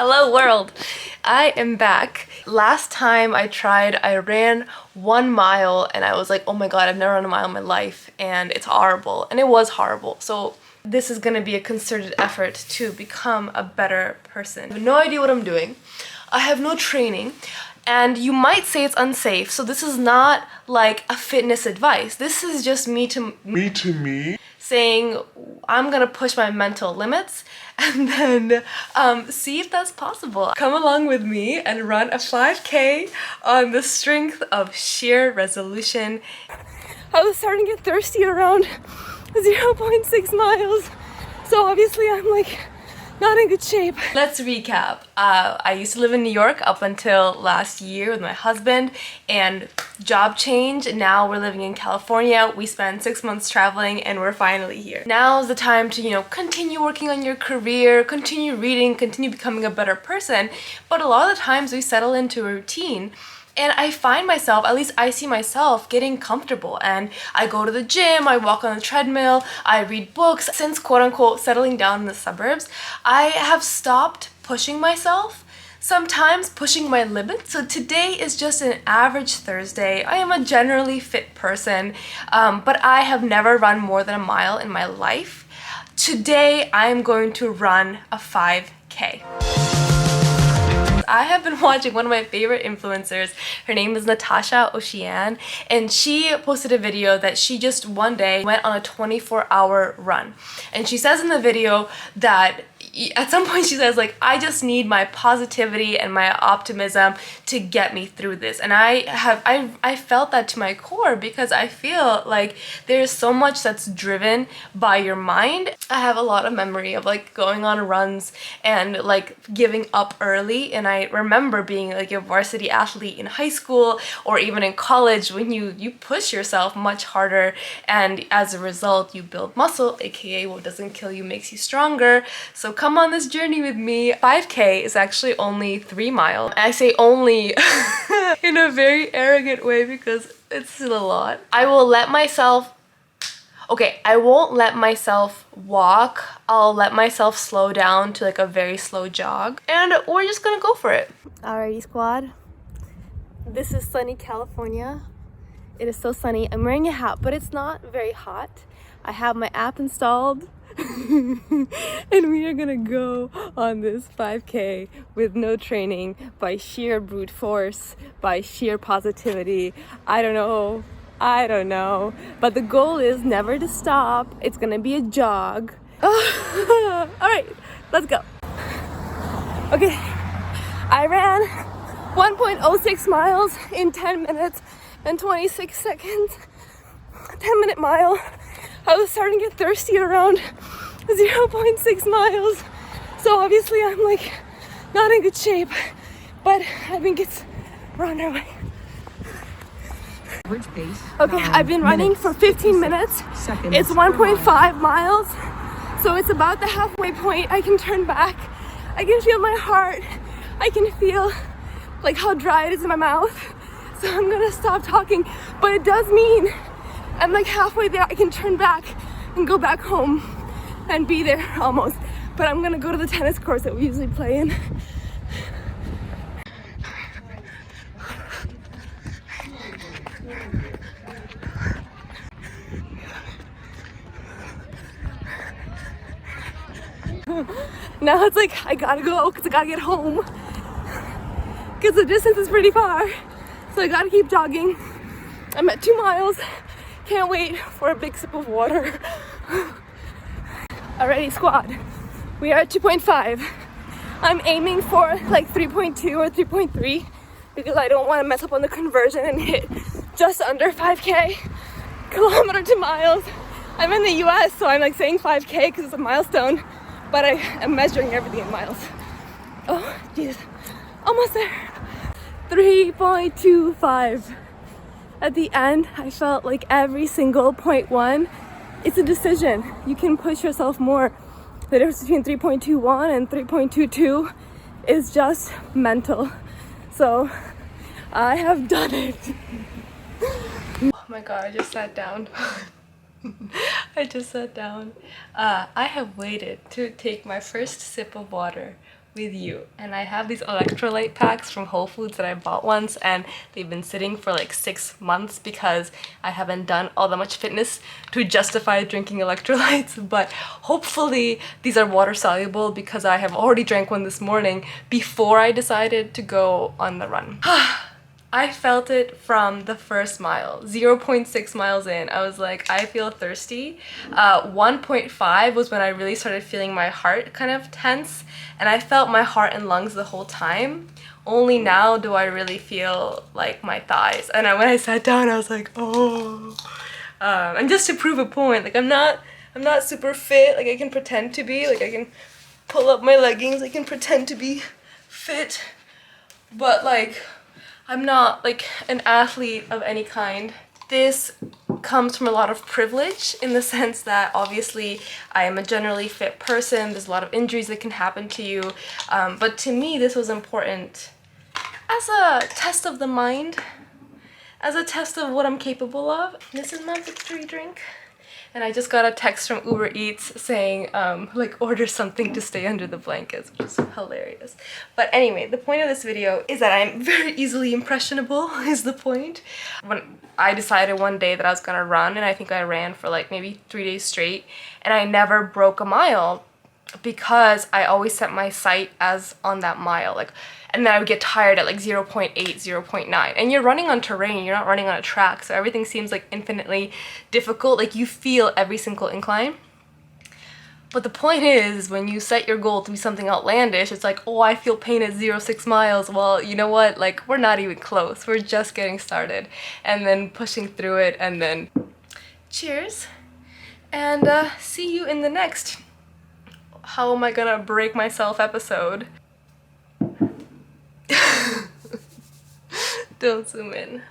Hello world! I am back. Last time I ran 1 mile and I was like, oh my god, I've never run a mile in my life and it's horrible. And it was horrible. So this is gonna be a concerted effort to become a better person. I have no idea what I'm doing. I have no training. And you might say it's unsafe, so this is not like a fitness advice. This is just me to me saying I'm gonna push my mental limits and then see if that's possible. Come along with me and run a 5K on the strength of sheer resolution. I was starting to get thirsty around 0.6 miles, so obviously I'm like not in good shape. Let's recap. I used to live in New York up until last year with my husband, and job change. Now we're living in California. We spent 6 months traveling and we're finally here. Now's the time to, continue working on your career, continue reading, continue becoming a better person. But a lot of the times we settle into a routine. And I find myself, at least I see myself, getting comfortable, and I go to the gym, I walk on the treadmill, I read books. Since quote-unquote settling down in the suburbs, I have stopped pushing myself, sometimes pushing my limits. So today is just an average Thursday. I am a generally fit person, but I have never run more than a mile in my life. Today I'm going to run a 5K. I have been watching one of my favorite influencers. Her name is Natasha Ocean, and she posted a video that she just one day went on a 24-hour run. And she says in the video that at some point she says, like, I just need my positivity and my optimism to get me through this. And I felt that to my core, because I feel like there's so much that's driven by your mind. I have a lot of memory of like going on runs and like giving up early, and I remember being like a varsity athlete in high school or even in college when you push yourself much harder, and as a result you build muscle, aka what doesn't kill you makes you stronger. So come on this journey with me. 5K is actually only 3 miles. I say only in a very arrogant way because it's still a lot. I won't let myself walk. I'll let myself slow down to like a very slow jog, and we're just gonna go for it. Alrighty, squad. This is sunny California. It is so sunny. I'm wearing a hat, but it's not very hot. I have my app installed. And we are gonna go on this 5K with no training, by sheer brute force, by sheer positivity. I don't know, but the goal is never to stop. It's gonna be a jog. All right, let's go. Okay, I ran 1.06 miles in 10 minutes and 26 seconds. 10-minute mile. I was starting to get thirsty around 0.6 miles, so obviously I'm like not in good shape, but I think we're on our way. Okay, I've been running for 15 minutes. It's 1.5 miles, so it's about the halfway point. I can turn back. I can feel my heart. I can feel like how dry it is in my mouth. So I'm gonna stop talking, but it does mean I'm like halfway there. I can turn back and go back home and be there almost. But I'm gonna go to the tennis courts that we usually play in. Now it's like I gotta go because I gotta get home, because the distance is pretty far, so I gotta keep jogging. I'm at 2 miles. Can't wait for a big sip of water. Alrighty, squad, we are at 2.5. I'm aiming for like 3.2 or 3.3 because I don't want to mess up on the conversion and hit just under 5K kilometer to miles. I'm in the US, so I'm like saying 5K because it's a milestone, but I am measuring everything in miles. Oh, Jesus, almost there. 3.25. At the end, I felt like every single 0.1, it's a decision. You can push yourself more. The difference between 3.21 and 3.22 is just mental. So I have done it. Oh my god, I just sat down. I just sat down. I have waited to take my first sip of water with you. And I have these electrolyte packs from Whole Foods that I bought once, and they've been sitting for like 6 months because I haven't done all that much fitness to justify drinking electrolytes. But hopefully these are water soluble because I have already drank one this morning before I decided to go on the run. I felt it from the first mile. 0.6 miles in, I was like, I feel thirsty. 1.5 was when I really started feeling my heart kind of tense, and I felt my heart and lungs the whole time. Only now do I really feel like my thighs. And when I sat down, I was like, oh. And just to prove a point, like I'm not super fit. Like I can pretend to be. Like I can pull up my leggings. I can pretend to be fit, but like, I'm not like an athlete of any kind. This comes from a lot of privilege in the sense that obviously I am a generally fit person. There's a lot of injuries that can happen to you. But to me, this was important as a test of the mind, as a test of what I'm capable of. This is my victory drink. And I just got a text from Uber Eats saying, like, order something to stay under the blankets, which is hilarious. But anyway, the point of this video is that I'm very easily impressionable, is the point. When I decided one day that I was gonna run, and I think I ran for like maybe 3 days straight, and I never broke a mile because I always set my sight as on that mile. Like, and then I would get tired at like 0.8, 0.9. And you're running on terrain, you're not running on a track, so everything seems like infinitely difficult. Like you feel every single incline. But the point is, when you set your goal to be something outlandish, it's like, oh, I feel pain at 0.6 miles. Well, you know what? Like, we're not even close. We're just getting started. And then pushing through it, and then cheers. And see you in the next how am I gonna break myself episode. Don't zoom in.